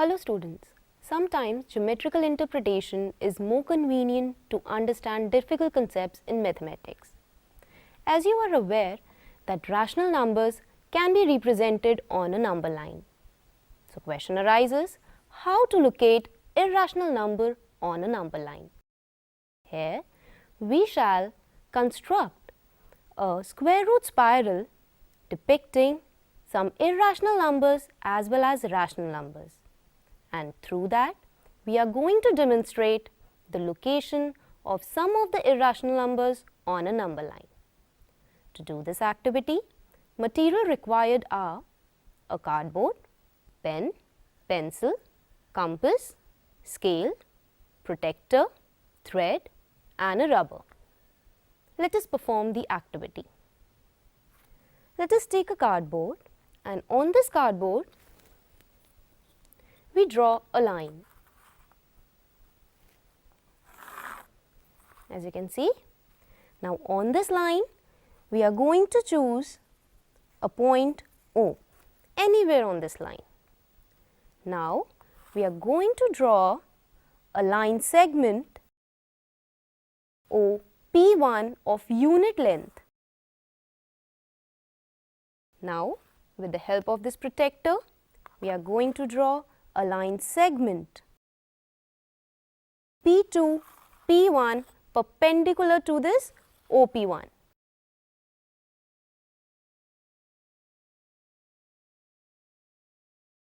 Hello students, sometimes geometrical interpretation is more convenient to understand difficult concepts in mathematics. As you are aware that rational numbers can be represented on a number line. So question arises, how to locate irrational number on a number line? Here we shall construct a square root spiral depicting some irrational numbers as well as rational numbers. And through that, we are going to demonstrate the location of some of the irrational numbers on a number line. To do this activity, material required are a cardboard, pen, pencil, compass, scale, protector, thread and a rubber. Let us perform the activity. Let us take a cardboard and on this cardboard, we draw a line. As you can see, now on this line, we are going to choose a point O, anywhere on this line. Now, we are going to draw a line segment OP1 of unit length. Now, with the help of this protector, we are going to draw a line segment P2, P1 perpendicular to this OP1.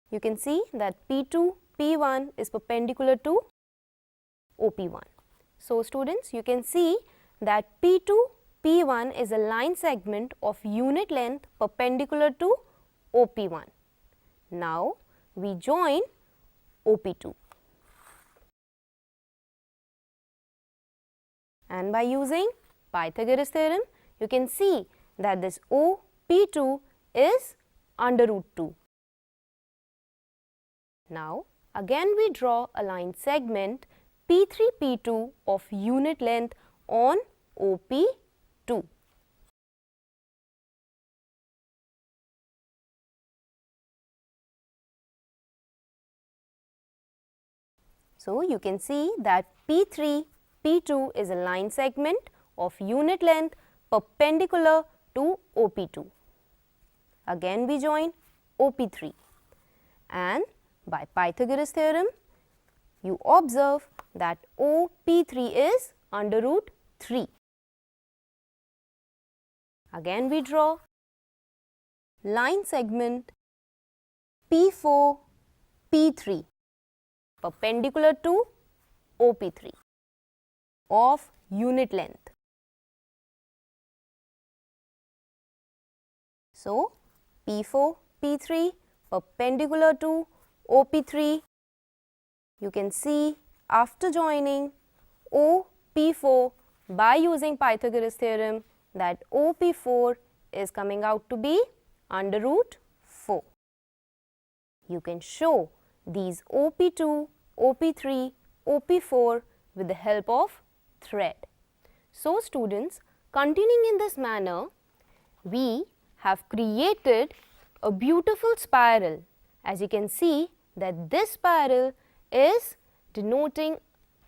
You can see that P2, P1 is perpendicular to OP1. So students, you can see that P2, P1 is a line segment of unit length perpendicular to OP1. Now, we join OP2. And by using Pythagoras theorem, you can see that this OP2 is under root 2. Now, again we draw a line segment P3, P2 of unit length on OP2. So, you can see that P3, P2 is a line segment of unit length perpendicular to OP2. Again we join OP3 and by Pythagoras theorem, you observe that OP3 is under root 3. Again we draw line segment P4, P3 perpendicular to OP3 of unit length. So, P4, P3 perpendicular to OP3, you can see after joining OP4 by using Pythagoras theorem that OP4 is coming out to be under root 4. You can show these OP2, OP3, OP4 with the help of thread. So students, continuing in this manner, we have created a beautiful spiral. As you can see that this spiral is denoting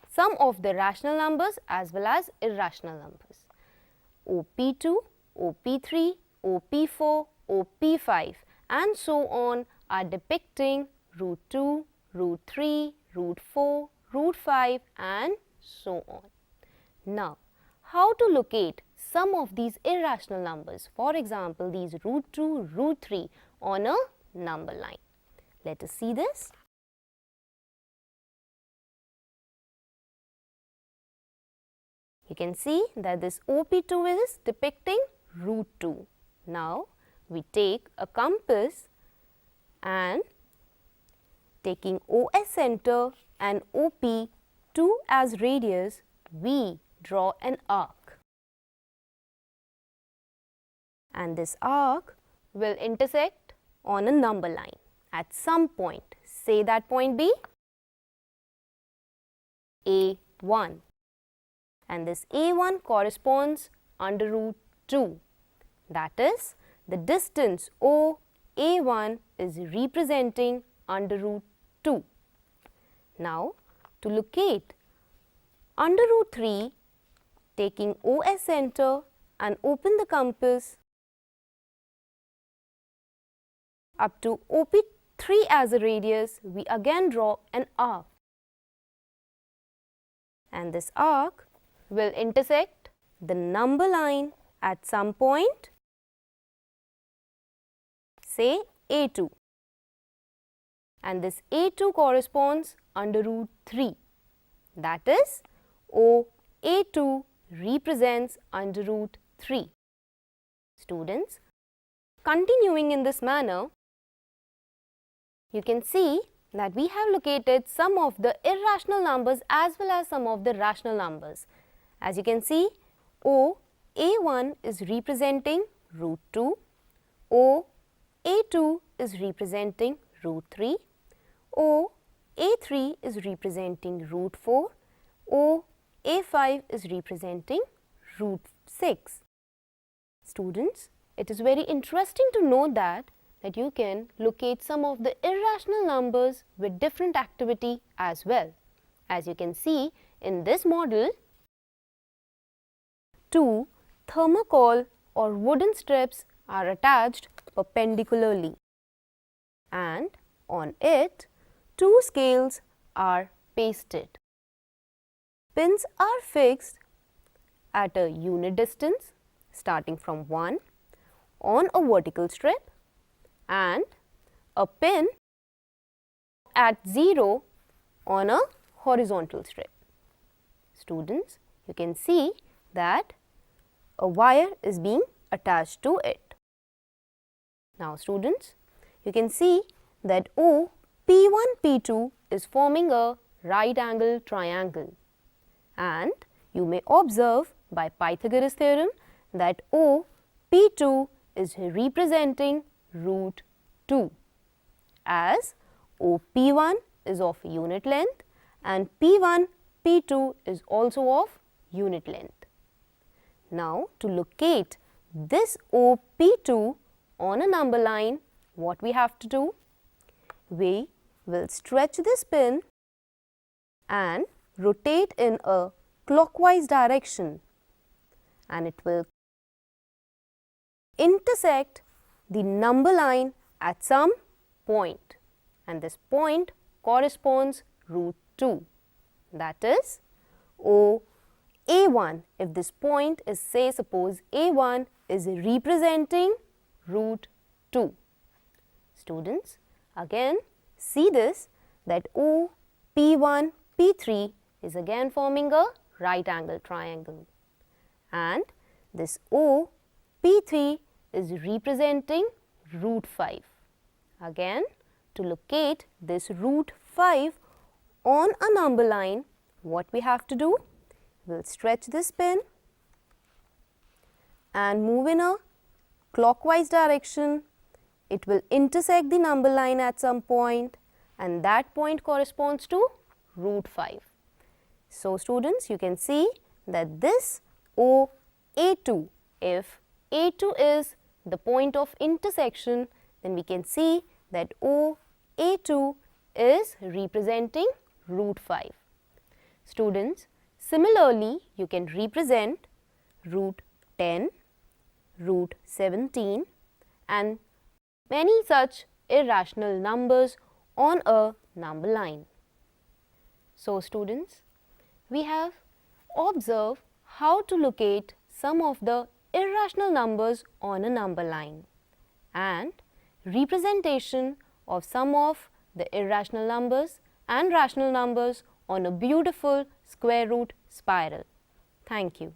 some of the rational numbers as well as irrational numbers. OP2, OP3, OP4, OP5 and so on are depicting root 2, root 3, root 4, root 5 and so on. Now, how to locate some of these irrational numbers, for example, these root 2, root 3 on a number line. Let us see this. You can see that this OP2 is depicting root 2. Now, we take a compass and taking OS center and OP2 as radius, we draw an arc. And this arc will intersect on a number line at some point. Say that point be A1. And this A1 corresponds under root 2. That is, the distance OA1 is representing under root 2. Now, to locate under root 3, taking O as center and open the compass up to OP3 as a radius, we again draw an arc. And this arc will intersect the number line at some point, say A2. And this A2 corresponds under root 3. That is, OA2 represents under root 3. Students, continuing in this manner, you can see that we have located some of the irrational numbers as well as some of the rational numbers. As you can see, OA1 is representing root 2, OA2 is representing root 3, OA3 is representing root 4, OA5 is representing root 6. Students, it is very interesting to know that you can locate some of the irrational numbers with different activity as well. As you can see in this model, 2 thermocol or wooden strips are attached perpendicularly, and on it 2 scales are pasted. Pins are fixed at a unit distance starting from 1 on a vertical strip and a pin at 0 on a horizontal strip. Students, you can see that a wire is being attached to it. Now students, you can see that OP1P2 is forming a right angle triangle, and you may observe by Pythagoras theorem that OP2 is representing root 2, as OP1 is of unit length and P1, P2 is also of unit length. Now, to locate this OP2 on a number line, what we have to do? We will stretch this pin and rotate in a clockwise direction, and it will intersect the number line at some point, and this point corresponds root 2. That is OA1. If this point is, say, suppose A1 is representing root 2. Students, again see this, that OP1, P3 is again forming a right angle triangle, and this OP3 is representing root 5. Again, to locate this root 5 on a number line, what we have to do? We'll stretch this pin and move in a clockwise direction. It will intersect the number line at some point, and that point corresponds to root 5. So students, you can see that this OA2, if A2 is the point of intersection, then we can see that OA2 is representing root 5. Students, similarly, you can represent root 10, root 17 and many such irrational numbers on a number line. So students, we have observed how to locate some of the irrational numbers on a number line and representation of some of the irrational numbers and rational numbers on a beautiful square root spiral. Thank you.